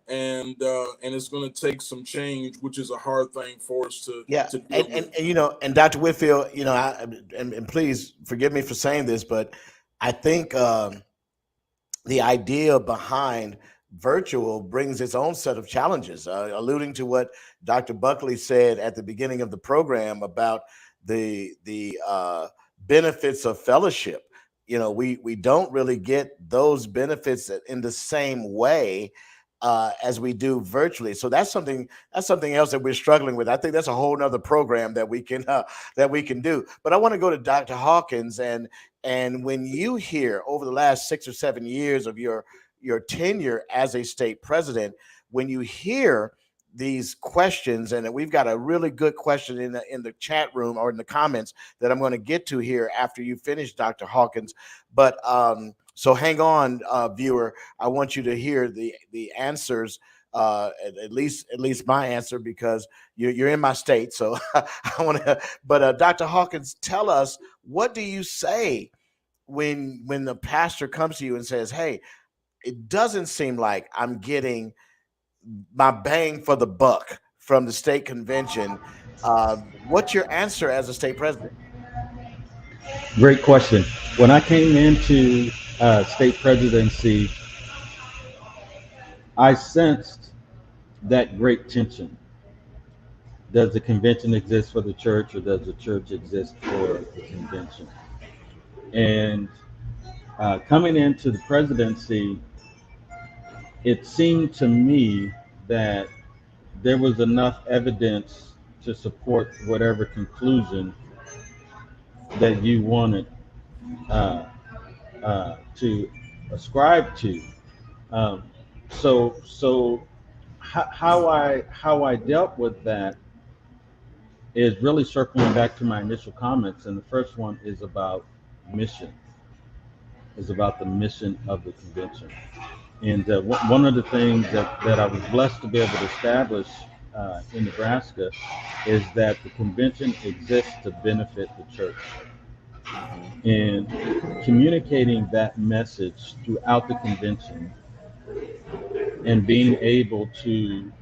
S3: and it's going to take some change, which is a hard thing for us
S1: Yeah,
S3: to deal with.
S1: and and Dr. Whitfield, and please forgive me for saying this, but I think the idea behind virtual brings its own set of challenges. Alluding to what Dr. Buckley said at the beginning of the program about the benefits of fellowship. We don't really get those benefits in the same way as we do virtually. So that's something else that we're struggling with. I think that's a whole nother program that we can do. But I want to go to Dr. Hawkins, and when you hear over the last 6 or 7 years of your tenure as a state president, when you hear these questions, and we've got a really good question in the chat room or in the comments that I'm going to get to here after you finish, Dr. Hawkins. But so hang on, viewer. I want you to hear the answers. At least my answer, because you're in my state, so I want to. But Dr. Hawkins, tell us, what do you say when the pastor comes to you and says, "Hey, it doesn't seem like I'm getting my bang for the buck from the state convention"? What's your answer as a state president?
S4: Great question. When I came into state presidency, I sensed that great tension. Does the convention exist for the church, or does the church exist for the convention? And coming into the presidency, it seemed to me that there was enough evidence to support whatever conclusion that you wanted uh, to ascribe to. Um, so how I dealt with that is really circling back to my initial comments, and the first one is about mission, is about the mission of the convention. And one of the things that I was blessed to be able to establish in Nebraska is that the convention exists to benefit the church.
S1: Hmm.
S4: And communicating that message throughout the convention and being able to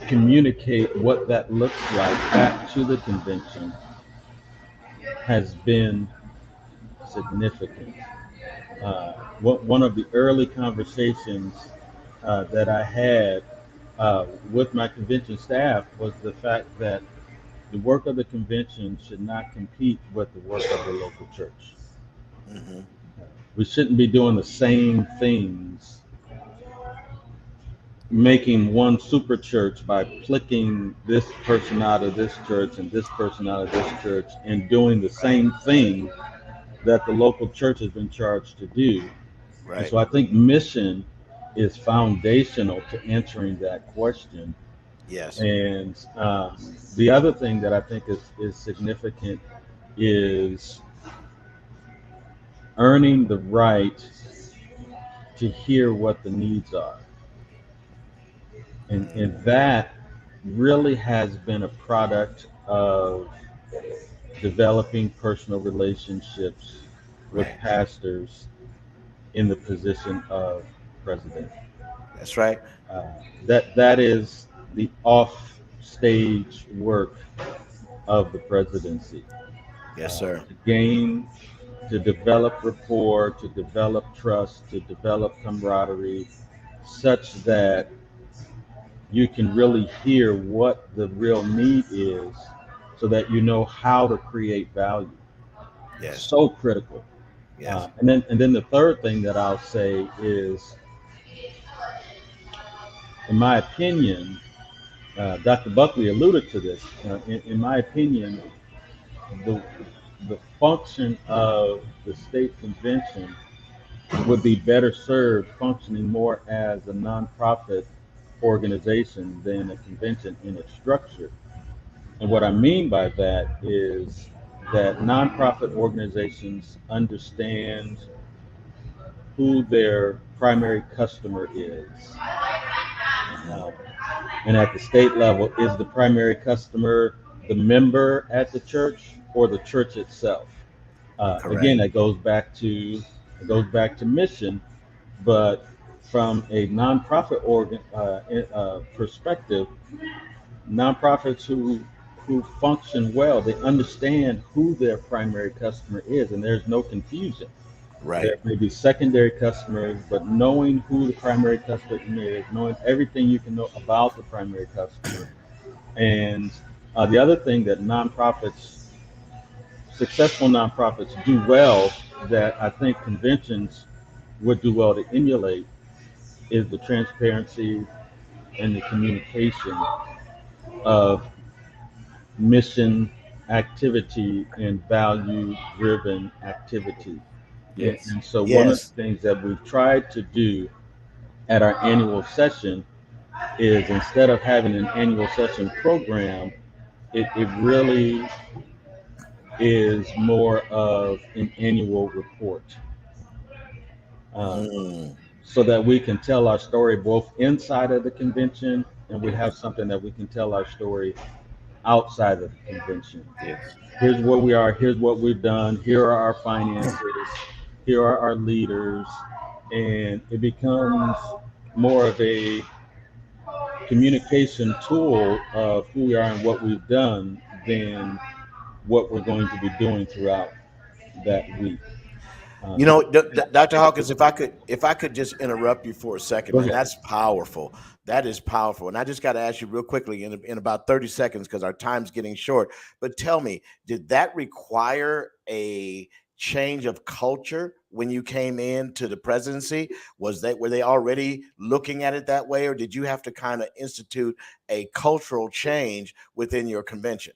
S4: communicate what that looks like back to the convention has been significant. One of the early conversations that I had with my convention staff was the fact that the work of the convention should not compete with the work of the local church.
S1: Hmm.
S4: We shouldn't be doing the same things, making one super church by picking this person out of this church and this person out of this church and doing the
S1: Right.
S4: same thing that the local church has been charged to do. And
S1: Right.
S4: so I think mission is foundational to answering that question.
S1: Yes.
S4: And the other thing that I think is significant is earning the right to hear what the needs are. And
S1: Mm.
S4: that really has been a product of developing personal relationships with
S1: Right.
S4: pastors in the position of president.
S1: That's right.
S4: Uh, that is the off stage work of the presidency.
S1: Yes, sir.
S4: To gain, to develop rapport, to develop trust, to develop camaraderie, such that you can really hear what the real need is, so that you know how to create value.
S1: Yes.
S4: So critical.
S1: Yes.
S4: And then the third thing that I'll say is, in my opinion, Dr. Buckley alluded to this. In my opinion, the the function of the state convention would be better served functioning more as a nonprofit organization than a convention in its structure. And what I mean by that is that nonprofit organizations understand who their primary customer is. Uh, and at the state level, is the primary customer the member at the church or the church itself? Again,
S1: Correct.
S4: it goes back to mission, but from a nonprofit perspective, nonprofits who function well, they understand who their primary customer is, and there's no confusion.
S1: Right.
S4: There may be secondary customers, but knowing who the primary customer is, knowing everything you can know about the primary customer, and the other thing that successful nonprofits do well, that I think conventions would do well to emulate, is the transparency and the communication of mission activity and value driven activity. And,
S2: Yes.
S4: and so, one of
S1: Yes.
S4: the things that we've tried to do at our annual session is, instead of having an annual session program, it really is more of an annual report. Uh,
S1: Mm.
S4: so that we can tell our story both inside of the convention, and we have something that we can tell our story outside of the convention.
S2: Yes.
S4: Here's where we are, here's what we've done, here are our finances, here are our leaders, and it becomes more of a communication tool of who we are and what we've done than what we're going to be doing throughout that week.
S1: You
S4: So
S1: know, Dr. Hawkins, if I could just interrupt you for a second,
S4: go
S1: man,
S4: ahead.
S1: that's powerful. That is powerful. And I just got to ask you real quickly in about 30 seconds because our time's getting short. But tell me, did that require a change of culture when you came into the presidency? Were they already looking at it that way, or did you have to kind of institute a cultural change within your convention?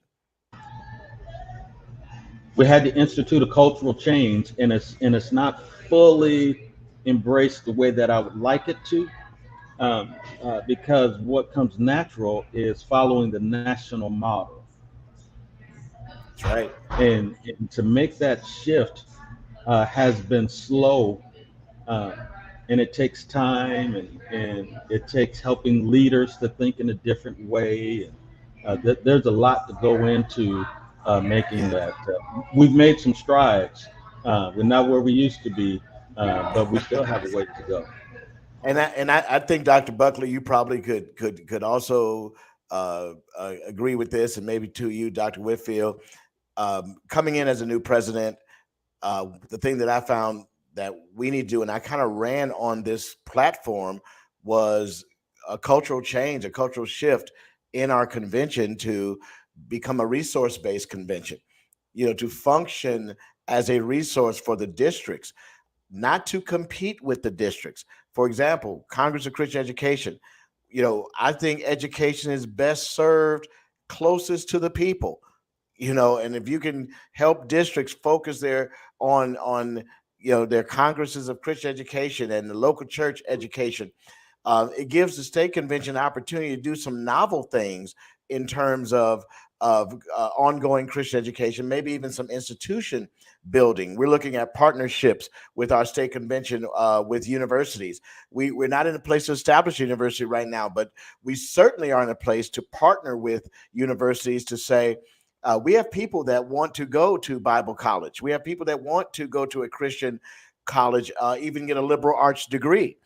S4: We had to institute a cultural change, and it's not fully embraced the way that I would like it to, because what comes natural is following the national model,
S1: That's right.
S4: and to make that shift has been slow, uh, and it takes time, and it takes helping leaders to think in a different way, and there's a lot to go into making
S1: Yeah.
S4: that. We've made some strides. We're not where we used to be, but we still have a ways to go.
S1: And I think Dr. Buckley, you probably could also agree with this, and maybe to you, Dr. Whitfield, coming in as a new president. The thing that I found that we need to do, and I kind of ran on this platform, was a cultural change, a cultural shift in our convention to become a resource based convention. To function as a resource for the districts, not to compete with the districts. For example, Congress of Christian Education. I think education is best served closest to the people. And if you can help districts focus their on their congresses of Christian education and the local church education, it gives the state convention an opportunity to do some novel things in terms of ongoing Christian education, maybe even some institution building. We're looking at partnerships with our state convention, with universities. We're not in a place to establish a university right now, but we certainly are in a place to partner with universities to say, we have people that want to go to Bible college. We have people that want to go to a Christian college, even get a liberal arts degree.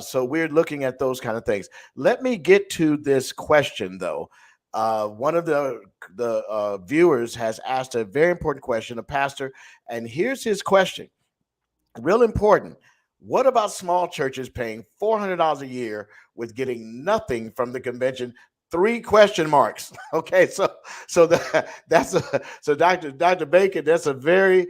S1: So we're looking at those kind of things. Let me get to this question, though. One of the viewers has asked a very important question, a pastor, and here's his question. Real important. What about small churches paying $400 a year with getting nothing from the convention? Three question marks. Okay, so Dr. Bacon, that's a very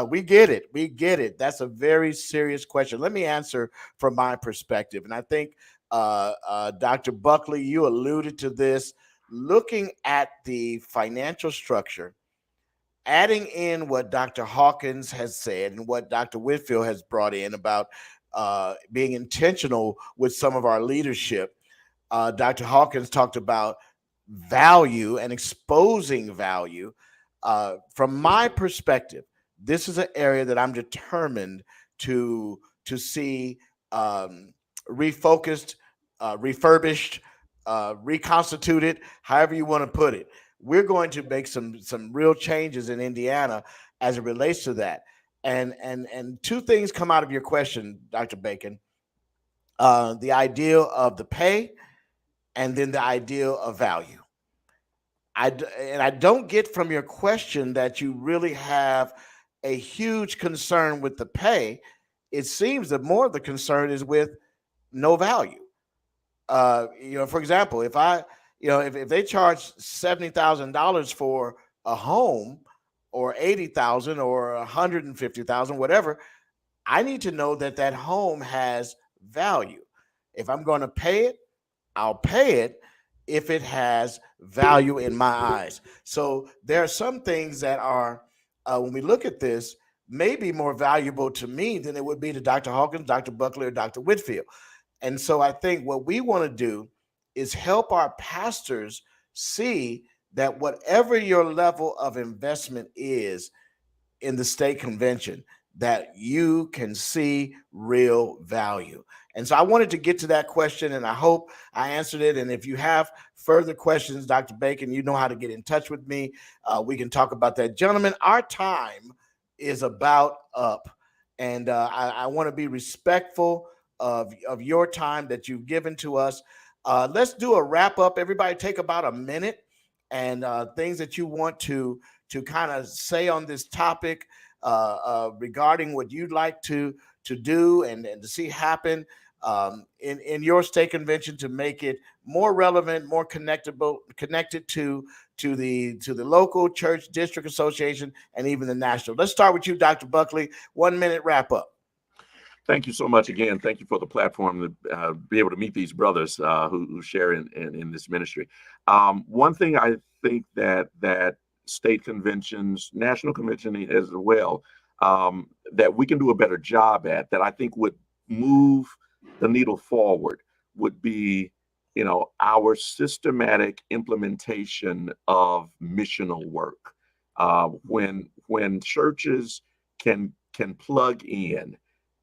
S1: we get it. That's a very serious question. Let me answer from my perspective, and I think Dr. Buckley, you alluded to this. Looking at the financial structure, adding in what Dr. Hawkins has said and what Dr. Whitfield has brought in about being intentional with some of our leadership, Dr. Hawkins talked about value and exposing value. From my perspective, this is an area that I'm determined to see refocused, refurbished, reconstituted, however you want to put it. We're going to make some real changes in Indiana as it relates to that. And two things come out of your question, Dr. Bacon. The idea of the pay, and then the idea of value. And I don't get from your question that you really have a huge concern with the pay. It seems that more of the concern is with no value. For example, if they charge $70,000 for a home, or 80,000, or 150,000, whatever, I need to know that that home has value. If I'm going to pay it, I'll pay it if it has value in my eyes. So there are some things that are, when we look at this, may be more valuable to me than it would be to Dr. Hawkins, Dr. Buckley, or Dr. Whitfield. And so I think what we want to do is help our pastors see that whatever your level of investment is in the state convention, that you can see real value. And so I wanted to get to that question, and I hope I answered it. And if you have further questions, Dr. Bacon, you know how to get in touch with me. We can talk about that. Gentlemen, our time is about up. And I want to be respectful of your time that you've given to us. Let's do a wrap up. Everybody take about a minute, and things that you want to kind of say on this topic regarding what you'd like to do and to see happen in your state convention to make it more relevant, more connected to the local church, district association, and even the national. Let's start with you, Dr. Buckley. 1 minute wrap up.
S2: Thank you so much again. Thank you for the platform to be able to meet these brothers who share in this ministry. One thing I think that state conventions, national convention as well, that we can do a better job at, that I think would move the needle forward, would be, our systematic implementation of missional work. When churches can plug in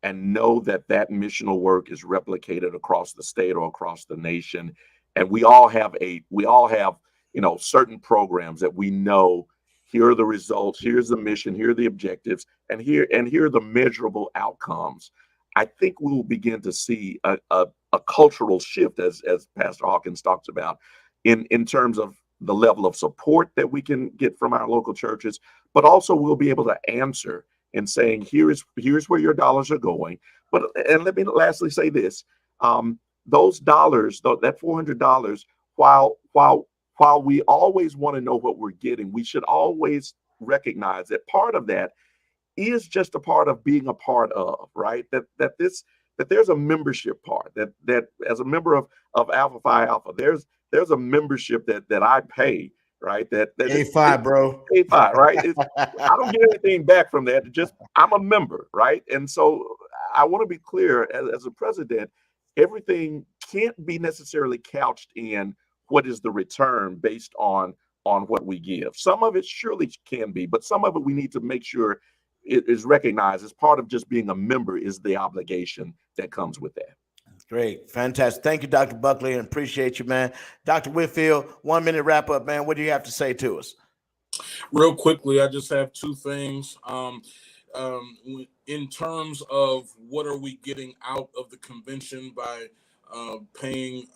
S2: and know that missional work is replicated across the state or across the nation, and we all have certain programs that we know, here are the results, here's the mission, here are the objectives, and here are the measurable outcomes. I think we will begin to see a cultural shift, as Pastor Hawkins talks about, in terms of the level of support that we can get from our local churches, but also we'll be able to answer and saying, here's where your dollars are going. And let me lastly say this: those dollars, that $400, while we always want to know what we're getting, we should always recognize that part of that is just a part of being a part of, right? That there's a membership part, that as a member of Alpha Phi Alpha, there's a membership that I pay, right? That
S1: A5, bro.
S2: A5, right? I don't get anything back from that. Just I'm a member, right? And so I want to be clear, as a president, everything can't be necessarily couched in what is the return based on what we give. Some of it surely can be, but some of it we need to make sure it is recognized as part of just being a member is the obligation that comes with that.
S1: Great. Fantastic. Thank you, Dr. Buckley, and appreciate you, man. Dr. Whitfield, 1 minute wrap up, man. What do you have to say to us?
S3: Real quickly, I just have two things. In terms of what are we getting out of the convention by paying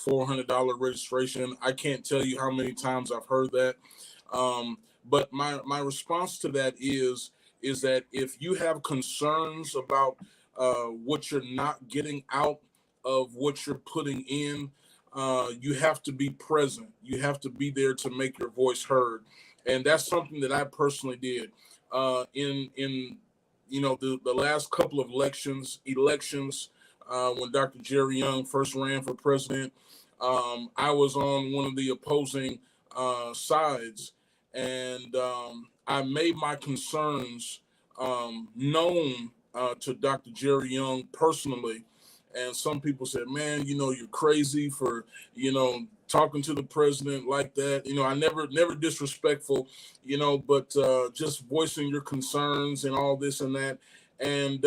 S3: $400 registration, I can't tell you how many times I've heard that. But my response to that is that if you have concerns about what you're not getting out of what you're putting in, you have to be present. You have to be there to make your voice heard. And that's something that I personally did in the last couple of elections, when Dr. Jerry Young first ran for president. I was on one of the opposing sides, and I made my concerns known to Dr. Jerry Young personally. And some people said, man, you're crazy for, talking to the president like that. I never disrespectful, but just voicing your concerns and all this and that. And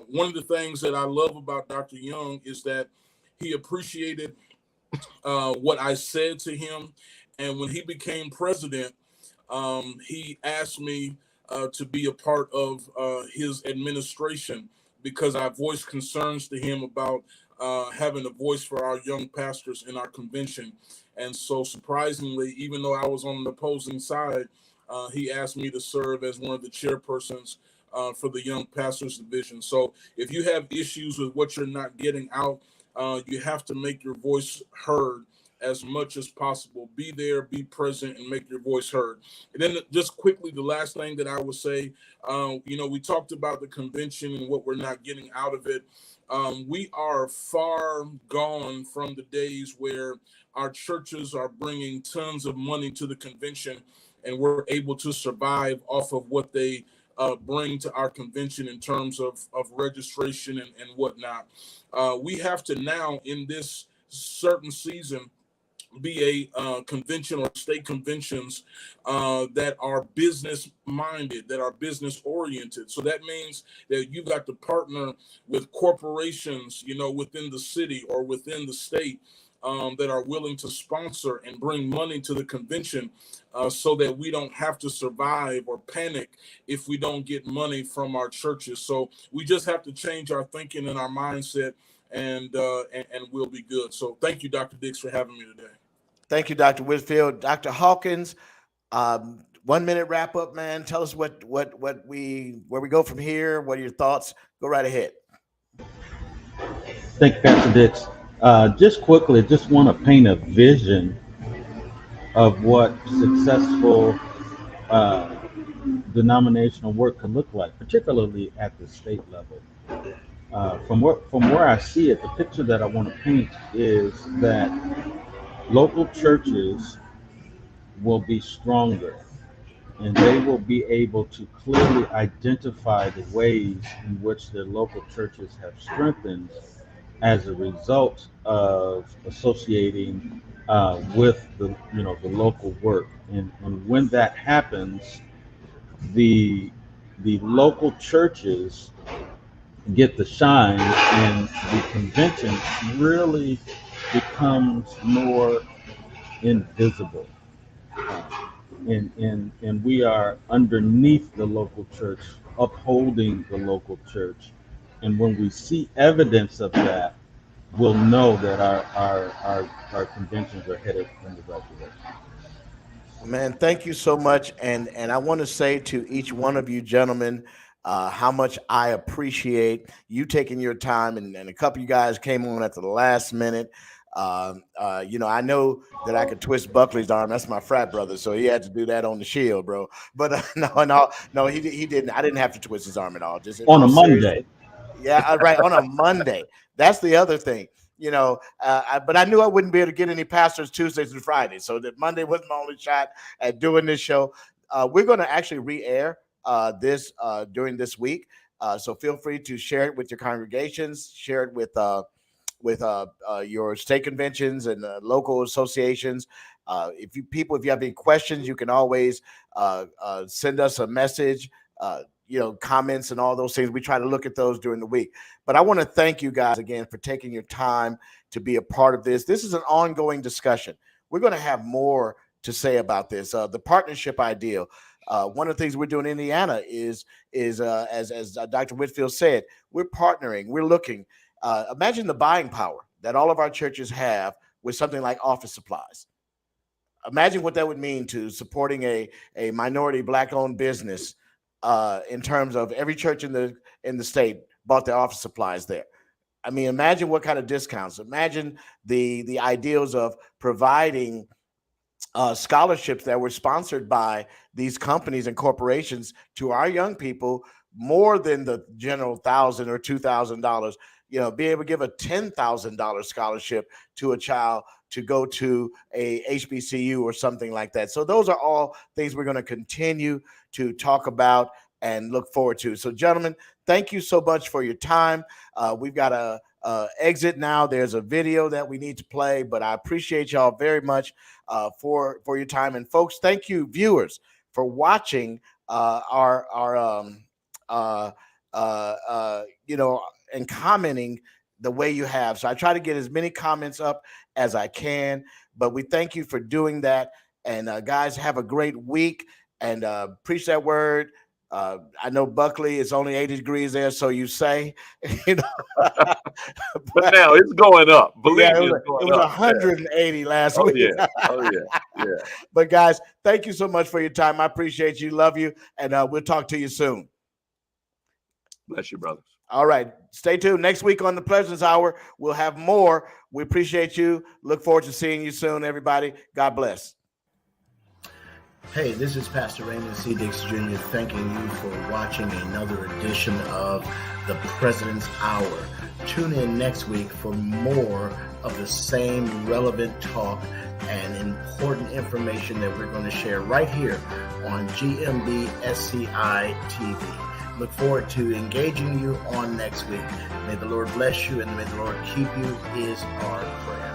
S3: one of the things that I love about Dr. Young is that he appreciated what I said to him. And when he became president, he asked me to be a part of his administration because I voiced concerns to him about having a voice for our young pastors in our convention. And so, surprisingly, even though I was on the opposing side, he asked me to serve as one of the chairpersons for the Young Pastors Division. So, if you have issues with what you're not getting out, you have to make your voice heard as much as possible. Be there, be present, and make your voice heard. And then just quickly, the last thing that I would say, we talked about the convention and what we're not getting out of it. We are far gone from the days where our churches are bringing tons of money to the convention and we're able to survive off of what they bring to our convention in terms of registration and whatnot. We have to now, in this certain season, be a convention or state conventions that are business minded, that are business oriented. So that means that you've got to partner with corporations, within the city or within the state that are willing to sponsor and bring money to the convention so that we don't have to survive or panic if we don't get money from our churches. So we just have to change our thinking and our mindset, and we'll be good. So thank you, Dr. Dix, for having me today.
S1: Thank you, Dr. Whitfield. Dr. Hawkins, 1 minute wrap up, man. Tell us where we go from here. What are your thoughts? Go right ahead.
S4: Thank you, Pastor Dix. Just quickly, just want to paint a vision of what successful denominational work could look like, particularly at the state level. From where I see it, the picture that I want to paint is that local churches will be stronger and they will be able to clearly identify the ways in which their local churches have strengthened as a result of associating with the local work. And when that happens, the local churches get the shine and the convention really becomes more invisible. And we are underneath the local church, upholding the local church. And when we see evidence of that, we'll know that our conventions are headed in the right direction.
S1: Man, thank you so much. And I want to say to each one of you gentlemen, how much I appreciate you taking your time. And a couple of you guys came on at the last minute. I know that I could twist Buckley's arm. That's my frat brother, so he had to do that on the shield, bro. But no, he didn't. I didn't have to twist his arm at all. Just
S4: on a Monday.
S1: Yeah, right, on a Monday. That's the other thing. But I knew I wouldn't be able to get any pastors Tuesdays and Fridays, so that Monday was my only shot at doing this show. We're going to actually re-air this during this week, so feel free to share it with your congregations, share it with your state conventions and local associations. If you have any questions, you can always send us a message. Comments and all those things. We try to look at those during the week. But I want to thank you guys again for taking your time to be a part of this. This is an ongoing discussion. We're going to have more to say about this. The partnership ideal. One of the things we're doing in Indiana is as Dr. Whitfield said, we're partnering. We're looking. Imagine the buying power that all of our churches have with something like office supplies. Imagine what that would mean to supporting a minority Black-owned business. In terms of every church in the state bought their office supplies there. I mean, imagine what kind of discounts. Imagine the ideals of providing scholarships that were sponsored by these companies and corporations to our young people more than the general $1,000 or $2,000. Be able to give a $10,000 scholarship to a child to go to a HBCU or something like that. So those are all things we're going to continue to talk about and look forward to. So, gentlemen, thank you so much for your time. We've got exit now. There's a video that we need to play, but I appreciate y'all very much for your time. And folks, thank you, viewers, for watching and commenting the way you have. So I try to get as many comments up as I can, but we thank you for doing that. And guys, have a great week and preach that word. I know Buckley is only 80 degrees there, so you say,
S2: but now it's going up. Believe me,
S1: it was 180 last week.
S2: Yeah.
S1: But guys, thank you so much for your time. I appreciate you, love you, and we'll talk to you soon.
S2: Bless you, brothers.
S1: All right. Stay tuned. Next week on the President's Hour, we'll have more. We appreciate you. Look forward to seeing you soon, everybody. God bless. Hey, this is Pastor Raymond C. Dix Jr. thanking you for watching another edition of the President's Hour. Tune in next week for more of the same relevant talk and important information that we're going to share right here on GMB SCI TV. Look forward to engaging you on next week. May the Lord bless you and may the Lord keep you is our prayer.